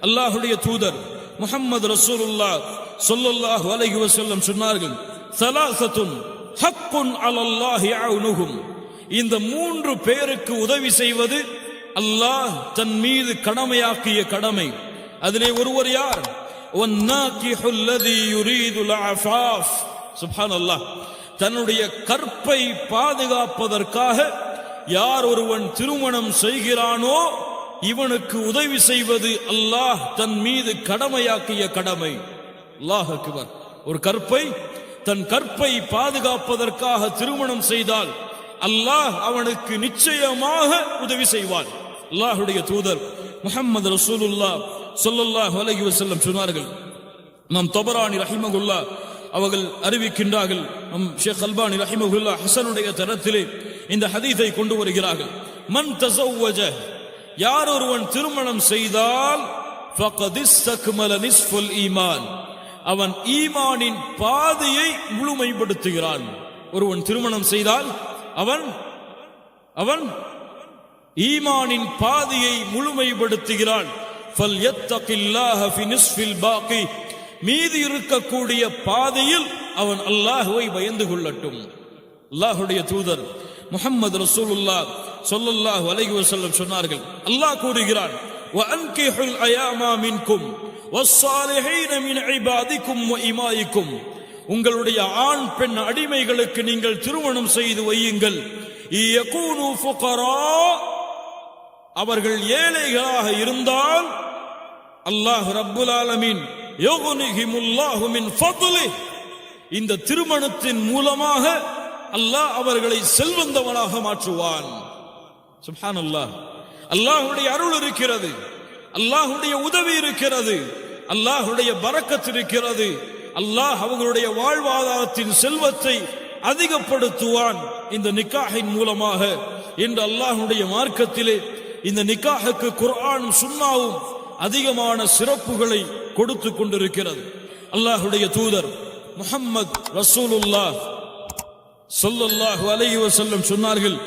அல்லாஹ்வுடைய தூதர் முஹம்மது ரசூலுல்லாஹ் ஸல்லல்லாஹு அலைஹி வஸல்லம் சொன்னார்கள், ஸலாஸத்துன் ஹக்குன் அலல்லாஹி அவுனுஹும். இந்த 3 பேருக்கு உதவி செய்வது அல்லாஹ் தன் மீது கடமையாக்கிய கடமை. அதிலே ஒருவர் யார்? வன்னாகிஹுல் லதீ யுரீதுல் அஃபாஃப். சுப்ஹானல்லாஹ். தன்னுடைய கற்பை பாதுகாப்பதற்காக யார் ஒருவன் திருமணம் செய்கிறானோ இவனுக்கு உதவி செய்வது அல்லாஹ் தன் மீது கடமையாக்கிய கடமை. அல்லாஹ் அக்பர். ஒரு தன் கற்பை பாதுகாப்பதற்காக திருமணம் செய்தால் அல்லாஹ் அவனுக்கு நிச்சயமாக உதவி செய்வான். அல்லாஹ்வுடைய தூதர் முஹம்மது ரசூலுல்லாஹ் ஸல்லல்லாஹு அலைஹி வஸல்லம் சொன்னார்கள். நாம் தபரானி ரஹிமஹுல்லாஹ் அவர்கள் அறிவிக்கின்றார்கள். ஷேக் அல்பானி ரஹிமஹுல்லாஹ் ஹஸனுடைய தரத்திலே இந்த ஹதீஸை கொண்டு வருகிறார்கள். மன் தஸவ்வஜ, யார் ஒருவன் திருமணம் செய்தால் ஃபகத் இஸ்தக்மல நிஸ்ஃபுல் ஈமான், அவன் ஈமானின் பாதியை முழுமைப்படுத்துகிறான். ஒருவன் திருமணம் செய்தால் அவன் ஈமானின் பாதியை முழுமைப்படுத்துகிறான். ஃபல்யத்தகில்லாஹ ஃபி நிஸ்ஃபில் பாகி, மீதி இருக்கக்கூடிய பாதையில் அவன் அல்லாஹ்வை பயந்து கொள்ளட்டும். அல்லாஹ்வுடைய தூதர் முஹம்மது ரசூலுல்லாஹ் ஸல்லல்லாஹு அலைஹி வஸல்லம் சொன்னார்கள், அல்லாஹ் கூறுகிறான், வஅன்கிஹுல் அயாமா மின்கும் வஸ்ஸாலிஹீன மின் இபாதிக்கும் வ இமாயிக்கும். உங்களுடைய ஆண் பெண் அடிமைகளுக்கு நீங்கள் திருமணம் செய்து வையுங்கள். யகூனு ஃபுகரா, அவர்கள் ஏழைகளாக இருந்தால் அல்லாஹ் ரப்புல் ஆலமீன் யுக்னிஹிமுல்லாஹு மின் ஃபத்லிஹி, இந்த திருமணத்தின் மூலமாக அல்லாஹ் அவர்களை செல்வந்தவனாக மாற்றுவான். சுப்ஹானல்லாஹ். அல்லாஹ்வுடைய அருள் இருக்கிறது, அல்லாஹ்வுடைய உதவி இருக்கிறது, அல்லாஹ்வுடைய பரக்கத் இருக்கிறது. அல்லாஹ் அவர்களுடைய வாழ்வாதாரத்தின் செல்வத்தை அதிகப்படுத்துவான் இந்த நிக்காஹின் மூலமாக என்று அல்லாஹ்வுடைய மார்க்கத்திலே இந்த நிக்காஹுக்கு குர்ஆனும் சுன்னாவும் அதிகமான சிறப்புகளை கொடுத்து கொண்டிருக்கிறது. அல்லாஹ்வுடைய தூதர் முஹம்மது ரசூலுல்லாஹ் ஸல்லல்லாஹு அலைஹி வஸல்லம் சொன்னார்கள்,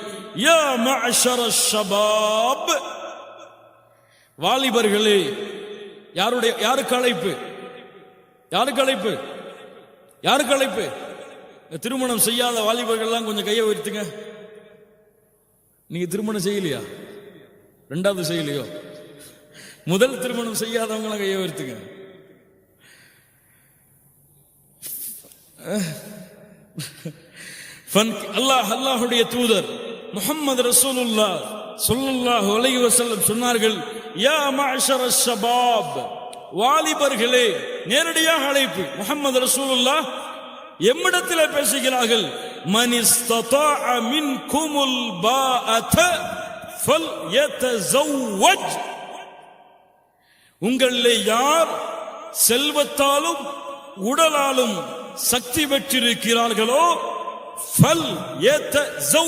யா மஅஷரஷ் ஷபாப், வாலிபர்களே. யாருக்கு அழைப்பு? திருமணம் செய்யாத வாலிபர்கள்லாம் கொஞ்சம் கையை உயர்த்துங்க. நீங்க திருமணம் செய்யலையா? 2வது செய்யலையோ? முதல் திருமணம் செய்யாதவங்களாம் கையை உயர்த்துங்க. அல்லாஹ்வுடைய தூதர் முஹம்மது ரசூலுல்லாஹ் ஸல்லல்லாஹு அலைஹி வஸல்லம் சொன்னார்கள், யா மஅஷரஷ் ஷபாப், வாலிபர்களே. நேரடியாக அழைப்பு. முஹம்மது ரசூலுல்லாஹ் எம்மிடத்தில் பேசுகிறார்கள். மன் இஸ்ததாஅ மின்குமுல் பாஅத ஃபல்யதஸவ்வஜ், உங்களிலே யார் செல்வத்தாலும் உடலாலும் சக்தி பெற்றிருக்கிறார்களோ ஃபல்யதஸவ்வஜ்,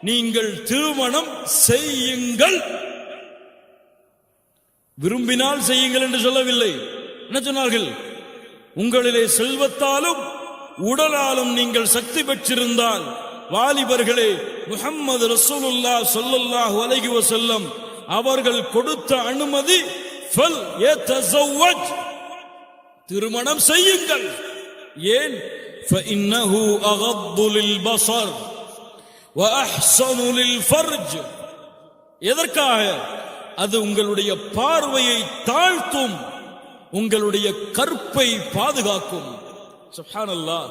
நீங்கள் திருமணம் செய்யுங்கள். விரும்பினால் செய்யுங்கள் என்று சொல்லவில்லை. என்ன சொன்னார்கள்? உங்களிலே செல்வத்தாலும் உடலாலும் நீங்கள் சக்தி பெற்றிருந்தால், வாலிபர்களே, முஹம்மது ரசூலுல்லாஹ் ஸல்லல்லாஹு அலைஹி வஸல்லம் அவர்கள் கொடுத்த அனுமதி ஃபல்யதஸவ்வஜ், திருமணம் செய்யுங்கள். ஏன்? فإنه أغض للبصر وأحسن للفرج. எதற்காக? அது உங்களுடைய பார்வையை தாழ்த்தும், உங்களுடைய கற்பை பாதுகாக்கும். சுப்ஹானல்லாஹ்.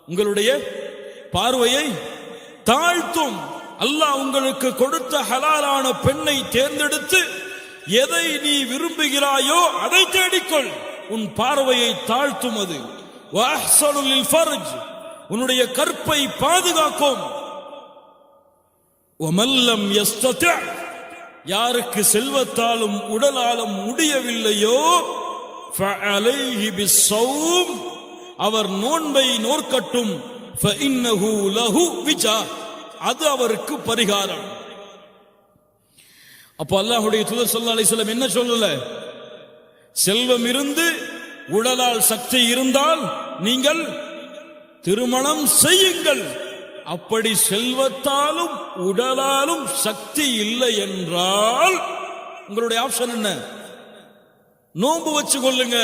உங்களுடைய பார்வையை தாழ்த்தும். அல்லாஹ் உங்களுக்கு கொடுத்த ஹலாலான பெண்ணை தேர்ந்தெடுத்து எதை நீ விரும்புகிறாயோ அதை தேடிக்கொள். உன் பார்வையை தாழ்த்தும் அது. வஅஹ்ஸனு லில்ஃபர்ஜ், உன்னுடைய கற்பை பாதுகாக்கும். வமன் லம் யஸ்ததி', யாருக்கு செல்வத்தாலும் உடலாலும் முடியவில்லையோ ஃபஅலைஹி பிஸ்ஸௌம், அவர் நோன்பை நோற்கட்டும். ஃபஇன்னஹு லஹு விஜா, அது அவருக்கு பரிகாரம். அப்ப அல்லாஹ்வுடைய தூதர் ஸல்லல்லாஹு அலைஹி வஸல்லம் என்ன சொல்லல? செல்வம் இருந்து உடலால் சக்தி இருந்தால் நீங்கள் திருமணம் செய்யுங்கள். அப்படி செல்வத்தாலும் உடலாலும் சக்தி இல்லை என்றால் உங்களுடைய ஆப்ஷன் என்ன? நோன்பு வச்சு கொள்ளுங்க,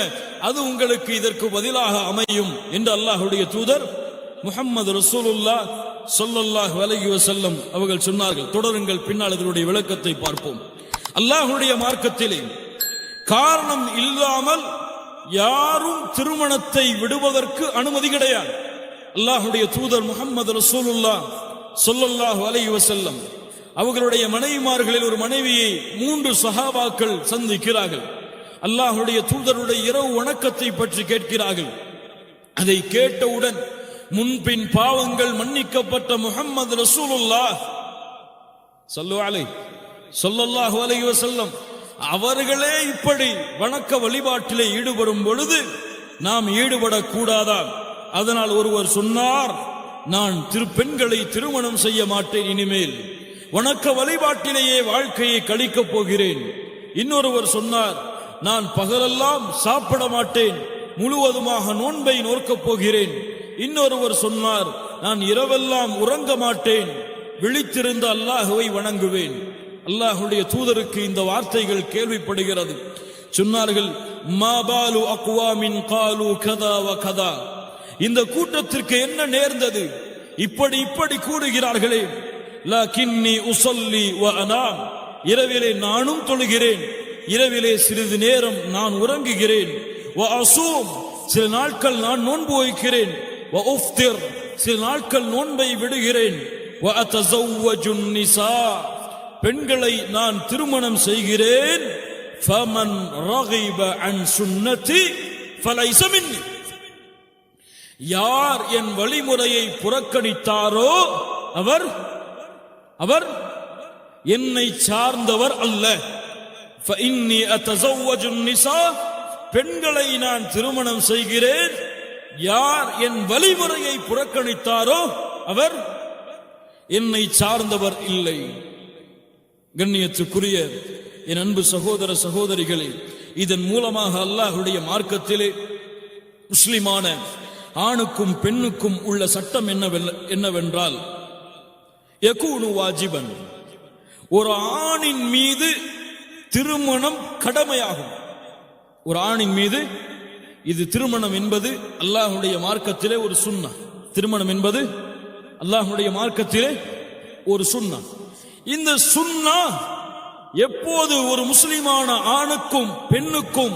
அது உங்களுக்கு இதற்கு பதிலாக அமையும் என்று அல்லாஹ்வுடைய தூதர் முஹம்மது ரசூலுல்லாஹ் ஸல்லல்லாஹு அலைஹி வஸல்லம் அவர்கள் சொன்னார்கள். தொடருங்கள், பின்னால் இதனுடைய விளக்கத்தை பார்ப்போம். அல்லாஹ்வுடைய மார்க்கத்திலே காரணம் இல்லாமல் யாரும் திருமணத்தை விடுவதற்கு அனுமதி கிடையாது. அல்லாஹ்வுடைய தூதர் முஹம்மது ரசூலுல்லாஹ் ஸல்லல்லாஹு அலைஹி வஸல்லம் அவர்களுடைய மனைவிமார்களில் ஒரு மனைவியை 3 சஹாபாக்கள் சந்திக்கிறார்கள். அல்லாஹ்வுடைய தூதருடைய இரவு வணக்கத்தை பற்றி கேட்கிறார்கள். அதை கேட்டவுடன் முன்பின் பாவங்கள் மன்னிக்கப்பட்ட முஹம்மது ரசூலுல்லாஹ் ஸல்லல்லாஹு அலைஹி வஸல்லம் அவர்களே இப்படி வணக்க வழிபாட்டிலே ஈடுபடும் பொழுது நாம் ஈடுபடக்கூடாதா? அதனால் ஒருவர் சொன்னார், நான் பெண்களை திருமணம் செய்ய மாட்டேன், இனிமேல் வணக்க வழிபாட்டிலேயே வாழ்க்கையை கழிக்கப் போகிறேன். இன்னொருவர் சொன்னார், நான் பகலெல்லாம் சாப்பிட மாட்டேன், முழுவதுமாக நோன்பை நோக்கப் போகிறேன். இன்னொருவர் சொன்னார், நான் இரவெல்லாம் உறங்க மாட்டேன், விழித்திருந்த அல்லாஹ்வை வணங்குவேன். அல்லாஹ்வுடைய தூதருக்கு இந்த வார்த்தைகள் கேள்விப்படுகிறது. சொன்னார்கள், மா பாலு அக்வாமின் காலு கதா வ கதா, இந்த கூட்டத்திற்கு என்ன நேர்ந்தது? இப்படி கூறுகிறார்களே. லக்கின்னி உஸல்லி வ அனாம், இரவிலே நானும் தொழுகிறேன், இரவிலே சிறிது நேரம் நான் உறங்குகிறேன். வ அஸூம், சில நாட்கள் நான் நோன்பு வைக்கிறேன். வ உஃப்திர், சில நாட்கள் நோன்பை விடுகிறேன். வ அத்தஸவ்வஜுன் நிஸா, பெண்களை நான் திருமணம் செய்கிறேன். ஃபமன் ரகிப அன் சுன்னதி ஃபலைஸ மின்னி, யார் என் வழிமுறையை புறக்கணித்தாரோ அவர் என்னை சார்ந்தவர் அல்ல. ஃபஇன்னி அத்தஸவ்வஜுன் நிஸா, பெண்களை நான் திருமணம் செய்கிறேன். யார் என் வழிமுறையை புறக்கணித்தாரோ அவர் என்னை சார்ந்தவர் இல்லை. கண்ணியத்துக்குரிய என் அன்பு சகோதர சகோதரிகளே, இதன் மூலமாக அல்லாஹ்வுடைய மார்க்கத்திலே முஸ்லிமான ஆணுக்கும் பெண்ணுக்கும் உள்ள சட்டம் என்னவென்றால், யகூனு வாஜிபன், ஒரு ஆணின் மீது திருமணம் கடமையாகும். ஒரு ஆணின் மீது இது திருமணம் என்பது அல்லாஹ்வுடைய மார்க்கத்திலே ஒரு சுன்னா. திருமணம் என்பது அல்லாஹ்வுடைய மார்க்கத்திலே ஒரு சுன்னா. இந்த சுன்னா எப்போது ஒரு முஸ்லிமான ஆணுக்கும் பெண்ணுக்கும்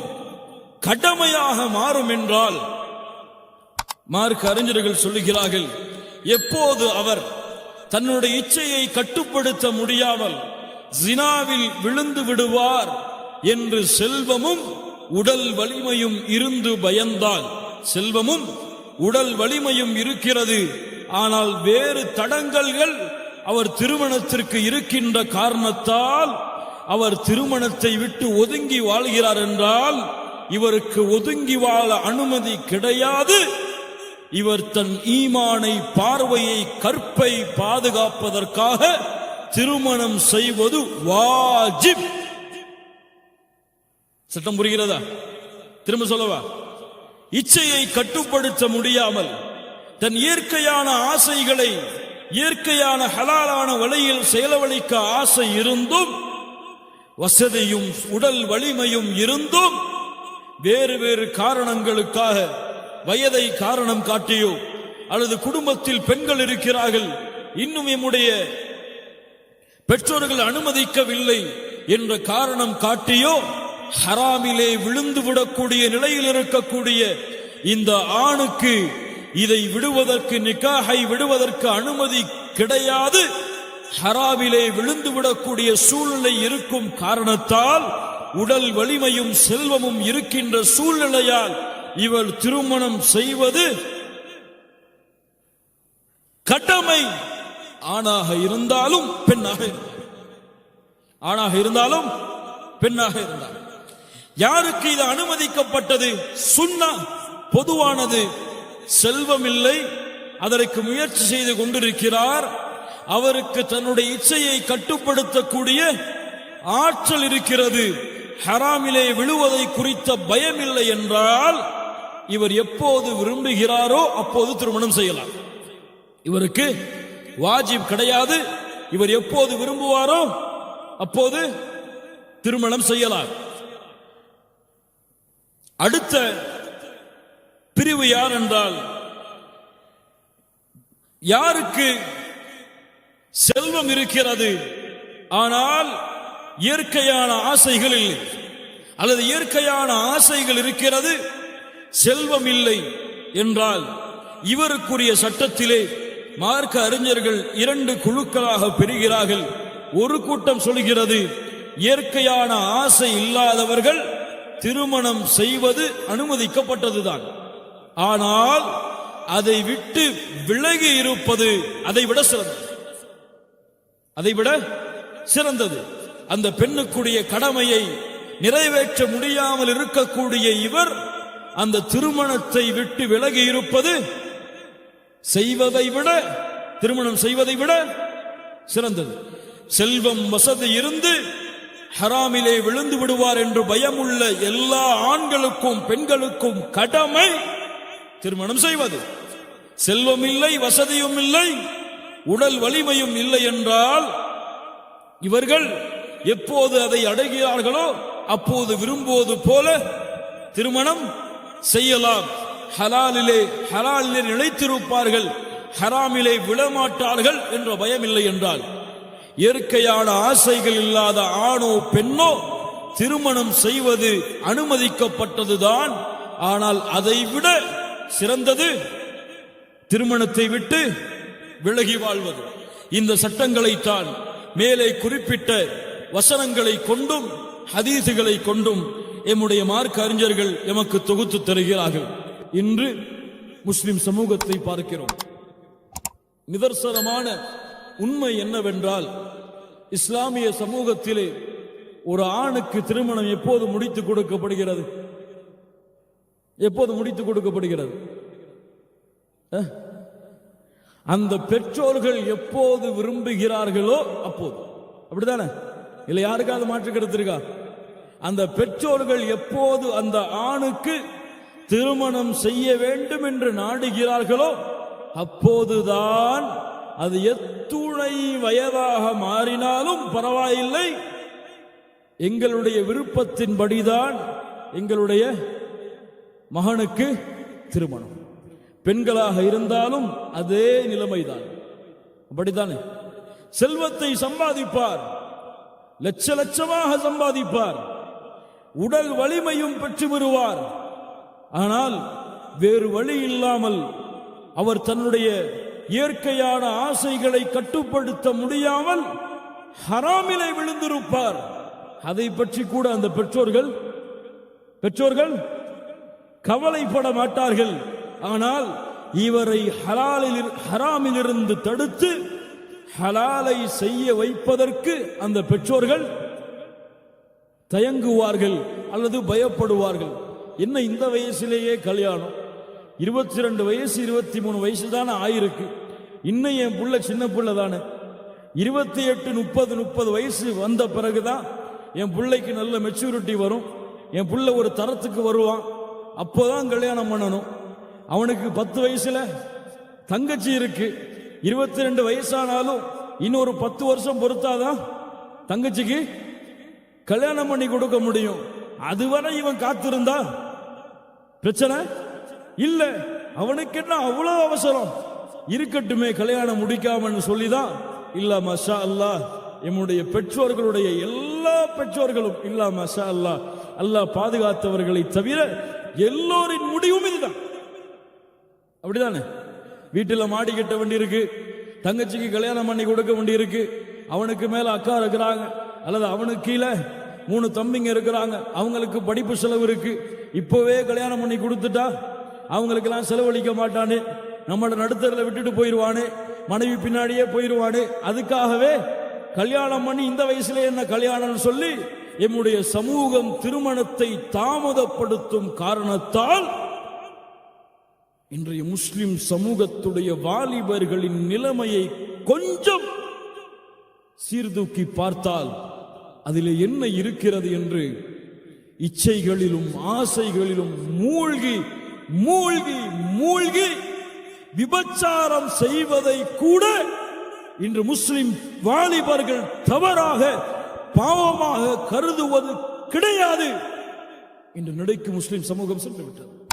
கடமையாக மாறும் என்றால், மார்க்க அறிஞர்கள் சொல்லுகிறார்கள், எப்போது அவர் தன்னுடைய இச்சையை கட்டுப்படுத்த முடியாமல் ஜினாவில் விழுந்து விடுவார் என்று செல்வமும் உடல் வலிமையும் இருந்து பயந்தால், செல்வமும் உடல் வலிமையும் இருக்கிறது, ஆனால் வேறு தடங்கல்கள் அவர் திருமணத்திற்கு இருக்கின்ற காரணத்தால் அவர் திருமணத்தை விட்டு ஒதுங்கி வாழ்கிறார் என்றால், இவருக்கு ஒதுங்கி வாழ அனுமதி கிடையாது. இவர் தன் ஈமானை, பார்வையை, கற்பை பாதுகாப்பதற்காக திருமணம் செய்வது வாஜிப். சட்டம் புரிகிறதா? திரும்ப சொல்லவா? இச்சையை கட்டுப்படுத்த முடியாமல் தன் இயற்கையான ஆசைகளை இயற்கையான ஹலாலான வழியில் செயலவழிக்க ஆசை இருந்தும், வசதியும் உடல் வலிமையும் இருந்தும், வேறு வேறு காரணங்களுக்காக வயதை காரணம் காட்டியோ அல்லது குடும்பத்தில் பெண்கள் இருக்கிறார்கள், இன்னும் நம்முடைய பெற்றோர்கள் அனுமதிக்கவில்லை என்ற காரணம் காட்டியோ ஹராமிலே விழுந்து விடக்கூடிய நிலையில் இருக்கக்கூடிய இந்த ஆணுக்கு இதை விடுவதற்கு, நிக்காஹை விடுவதற்கு அனுமதி கிடையாது. ஹராமிலே விழுந்து விடக்கூடிய சூழ்நிலை இருக்கும் காரணத்தால், உடல் வலிமையும் செல்வமும் இருக்கின்ற சூழ்நிலையால் இவர் திருமணம் செய்வது கடமை. ஆணாக இருந்தாலும் பெண்ணாக இருந்தாலும் யாருக்கு இது அனுமதிக்கப்பட்டது? சுன்னா, பொதுவானது. செல்வம் இல்லை, அதற்கு முயற்சி செய்து கொண்டிருக்கிறார், அவருக்கு தன்னுடைய இச்சையை கட்டுப்படுத்தக்கூடிய ஆற்றல் இருக்கிறது, ஹராமிலே விழுவதை குறித்த பயம் இல்லை என்றால், இவர் எப்போது விரும்புகிறாரோ அப்போது திருமணம் செய்யலாம். இவருக்கு வாஜிப் கிடையாது. இவர் எப்போது விரும்புவாரோ அப்போது திருமணம் செய்யலாம். அடுத்த பிரிவு யார் என்றால், யாருக்கு செல்வம் இருக்கிறது ஆனால் இயற்கையான ஆசைகள் இல்லை, அல்லது இயற்கையான ஆசைகள் இருக்கிறது செல்வம் இல்லை என்றால், இவருக்குரிய சட்டத்திலே மார்க்க அறிஞர்கள் 2 குழுக்களாக பிரிகிறார்கள். ஒரு கூட்டம் சொல்கிறது, இயற்கையான ஆசை இல்லாதவர்கள் திருமணம் செய்வது அனுமதிக்கப்பட்டதுதான், ஆனால் அதை விட்டு விலகி இருப்பது அதைவிட சிறந்தது. அந்த பெண்ணுக்குரிய கடமையை நிறைவேற்ற முடியாமல் இருக்கக்கூடிய இவர் அந்த திருமணத்தை விட்டு விலகி இருப்பது திருமணம் செய்வதை விட சிறந்தது. செல்வம் வசதி இருந்து ஹராமிலே விழுந்து விடுவார் என்று பயமுள்ள எல்லா ஆண்களுக்கும் பெண்களுக்கும் கடமை திருமணம் செய்வது. செல்வம் இல்லை, வசதியும் இல்லை, உடல் வலிமையும் இல்லை என்றால் இவர்கள் எப்போது அதை அடைகிறார்களோ அப்போது விரும்புவது போல திருமணம் செய்யலாம். ஹலாலிலே நிலைத்திருப்பார்கள், ஹராமிலே விழமாட்டார்கள் என்ற பயம் இல்லை என்றால், இயற்கையான ஆசைகள் இல்லாத ஆணோ பெண்ணோ திருமணம் செய்வது அனுமதிக்கப்பட்டதுதான், ஆனால் அதைவிட சிறந்தது திருமணத்தை விட்டு விலகி வாழ்வது. இந்த சட்டங்களைத்தான் மேலே குறிப்பிட்ட வசனங்களை கொண்டும் ஹதீசுகளை கொண்டும் எம்முடைய மார்க்க அறிஞர்கள் எமக்கு தொகுத்து தருகிறார்கள். இன்று முஸ்லிம் சமூகத்தை பார்க்கிறோம். நிதர்சனமான உண்மை என்னவென்றால், இஸ்லாமிய சமூகத்திலே ஒரு ஆணுக்கு திருமணம் எப்போது முடித்துக் கொடுக்கப்படுகிறது? அந்த பெற்றோர்கள் எப்போது விரும்புகிறார்களோ அப்போது. அப்படித்தானே? இல்ல யாருக்காவது மாற்று கருத்து இருக்கா? அந்த பெற்றோர்கள் எப்போது அந்த ஆணுக்கு திருமணம் செய்ய வேண்டும் என்று நாடுகிறார்களோ அப்போதுதான், அது எத்துணை வயதாக மாறினாலும் பரவாயில்லை, எங்களுடைய விருப்பத்தின்படிதான் எங்களுடைய மகனுக்கு திருமணம். பெண்களாக இருந்தாலும் அதே நிலைமைதான். அப்படித்தானே? செல்வத்தை சம்பாதிப்பார், லட்சமாக சம்பாதிப்பார், உடல் வலிமையும் பெற்று வருவார். ஆனால் வேறு வழி இல்லாமல் அவர் தன்னுடைய இயற்கையான ஆசைகளை கட்டுப்படுத்த முடியாமல் ஹராமிலே விழுந்திருப்பார். அதை பற்றி கூட அந்த பெற்றோர்கள் கவலைப்பட மாட்டார்கள். ஆனால் இவரை ஹராமிலிருந்து தடுத்து ஹலாலை செய்ய வைப்பதற்கு அந்த பெற்றோர்கள் தயங்குவார்கள் அல்லது பயப்படுவார்கள். என்ன இந்த வயசிலேயே கல்யாணம்? 22 வயசு 23 வயசு தானே ஆயிருக்கு. இன்னும் என் புள்ள சின்ன புள்ள தானே. 28 30 வயசு வந்த பிறகுதான் என் பிள்ளைக்கு நல்ல மெச்சூரிட்டி வரும், என் புள்ள ஒரு தரத்துக்கு வருவான், அப்போதான் கல்யாணம் பண்ணணும். அவனுக்கு 10 வயசுல தங்கச்சி இருக்கு, 22 வயசானாலும் இன்னொரு 10 வருஷம் பொறுத்தாதான் தங்கச்சிக்கு கல்யாணம் பண்ணி கொடுக்க முடியும். அதுவரை இவன் காத்திருந்தா பிரச்சனை இல்ல. அவனுக்கு என்ன அவ்வளவு அவசரம்? இருக்கட்டுமே கல்யாணம் முடிக்காமன்னு சொல்லிதான். இல்ல மஷா அல்லாஹ், எம்முடைய பெற்றோர்களுடைய எல்லா பெற்றோர்களும் இல்ல மஷா அல்லாஹ், அல்லாஹ் பாதுகாத்தவர்களை தவிர எல்லோரின் முடிவும் இதுதான். அப்படிதானே? வீட்டில் மாடி கட்ட வேண்டி இருக்கு, தங்கச்சிக்கு கல்யாணம் பண்ணி கொடுக்க வேண்டி இருக்கு, அவனுக்கு மேல அக்கா இருக்கிறாங்க, அல்லது அவனுக்கு கீழே 3 தம்பிங்க இருக்கிறாங்க, அவங்களுக்கு படிப்பு செலவு இருக்கு. இப்பவே கல்யாணம் பண்ணி கொடுத்துட்டா அவங்களுக்கு எல்லாம் செலவழிக்க மாட்டானே, நம்மளோட நடுத்தரில் விட்டுட்டு போயிடுவானே, மனைவி பின்னாடியே போயிடுவானே, அதுக்காகவே கல்யாணம் பண்ணி இந்த வயசுல என்ன கல்யாணம் சொல்லி எம்முடைய சமூகம் திருமணத்தை தாமதப்படுத்தும் காரணத்தால் இன்றைய முஸ்லிம் சமூகத்துடைய வாலிபர்களின் நிலைமையை கொஞ்சம் சீர்தூக்கி பார்த்தால் அதிலே என்ன இருக்கிறது என்று இச்சைகளிலும் ஆசைகளிலும் மூழ்கி மூழ்கி மூழ்கி விபச்சாரம் செய்வதை கூட இன்று முஸ்லிம் வாலிபர்கள் தவறாக பாவமாக கருதுவது கிடையாது. இன்று நடைக்கு முஸ்லிம் சமூகம் சென்று விட்டது.